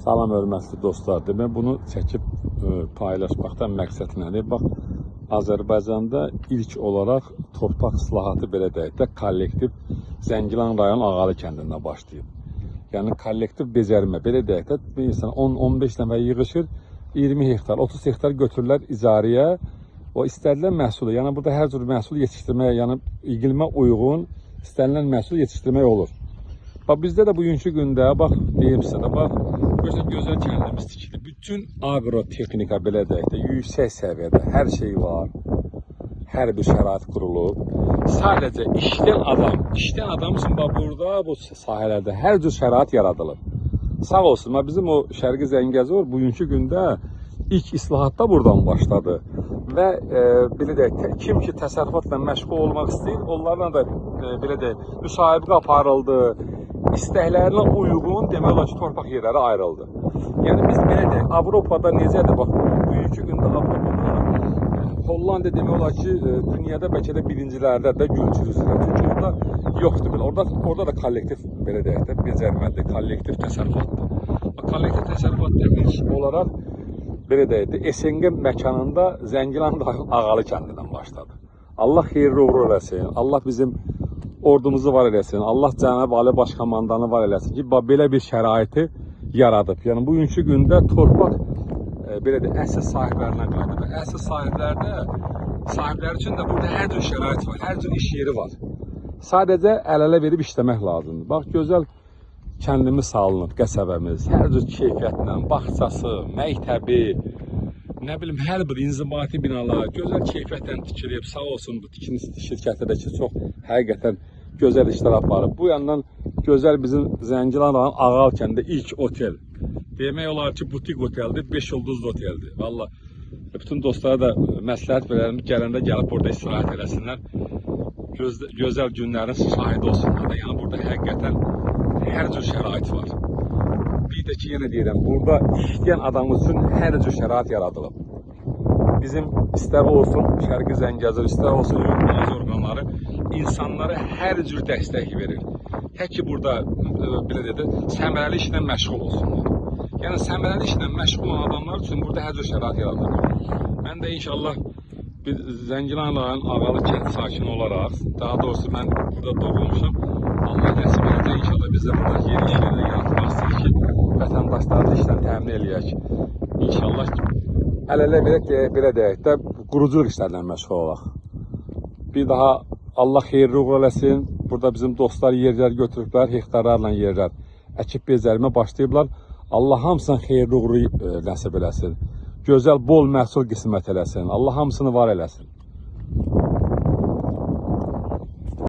Salam hörmətli dostlar. Demək bunu çəkib paylaşmaqdan məqsəd nədir? Bax, Azərbaycanda ilk olaraq torpaq islahatı belə deyək də kollektiv Zəngilan rayon Ağalı kəndindən başlayıb. Yəni kollektiv becərmə belə deyək də bir insan 10-15 nəfər yığışır, 20 hektar, 30 hektar götürürlər icarəyə. O istənilən məhsulu, yəni burada hər cür məhsul yetişdirməyə, yəni iqlimə uyğun istənilən məhsul yetişdirmək olur. Bax bizdə də bugünkü gündə bax deyim sizə də bax gözəl kəndimiz tikildi. Bütün agrotexnika belə deyək də yüksək səviyyədə hər şey var. Hər bir şərait qurulub. Sadəcə işləyən adam üçün bax burada bu sahələrdə hər cür şərait yaradılıb. Sağ olsun, bizim o Şərqi Zəngəzur bugünkü gündə ilk islahatda buradan başladı. Və belə deyək, kim ki təsərrüfatla məşğul olmaq istəyir, onlarla da belə deyək, müsahibəyə aparıldı. İstəklərinə uyğun demək olar ki, torpaq yerləri ayrıldı. Yəni biz belə deyək, Avropada necədir? Bax, bugünkü gündə Avropada Hollandiya demək olar ki, dünyada bəlkə də birincilərdə də gülçürüzlər. Çünki orada yoxdur belə. Orada da kollektiv belə deyək də becərmədir, kollektiv təsərrüfatdır. Kollektiv təsərrüfatda ilk olaraq belə deyək də SNG məkanında Zəngilan rayon Ağalı kəndindən başladı. Allah xeyirli uğur eləsin. Allah bizim ordumuzu var eləsin. Allah Cənab Ali Başkomandanı var eləsin ki, belə bir şəraiti yaradıb. Yəni bugünkü gündə torpaq belə də əsl sahiblərinə qayıdıb. Əsl sahiblər üçün də burada hər cür şərait var, hər cür iş yeri var. Sadəcə əl-ələ verib işləmək lazımdır. Bax gözəl kəndimiz salınıb, qəsəbəmiz, hər cür keyfiyyətlə, bağçası, məktəbi, nə bilim hər bir inzibati binalar gözəl keyfiyyətlə tikilib. Sağ olsun bu tikinti şirkəti də ki, çox həqiqətən gözəl işlər aparıb. Bu yandan gözəl bizim Zəngilan rayon Ağal kəndində ilk otel. Demək olar ki, butik oteldir, 5 yıldızlı oteldir. Valla bütün dostlara da məsləhət verərəm, gələndə gəlib burada istirahət eləsinlər. Gözəl günlərin şahidi olsunlar da. Yəni burada həqiqətən hər cür şərait var. Bir də ki, yenə deyirəm, burada işləyən adam üçün hər cür şərait yaradılıb. Bizim istər olsun Şərqi Zəngəzur, istər olsun ümumi orqanları insanlara hər cür dəstək verir. Tək ki, burada belə deyək, səmərəli işlə məşğul olsunlar. Yəni səmərəli işlə məşğul olan adamlar üçün burada hər cür şərait yaradılır. Mən də inşallah bir Zəngilan rayon Ağalı kənd sakini olaraq, daha doğrusu mən burada doğulmuşam. Allah nəsib edəcək inşallah biz də burada yeni iş yerləri yaratmaq istəyir ki, vətəndaşlarımızı işlə təmin eləyək. İnşallah əl-ələ verək, belə deyək də, quruculuq işlərlə məşğul olaq. Bir daha Allah xeyirli uğur eləsin. Burada bizim dostlar yerlər götürüblər, hektarlarla yerlər əkib becərmə başlayıblar. Allah hamısına xeyirli uğuru nəsib eləsin. Gözəl, bol məhsul qismət eləsin. Allah hamısını var eləsin.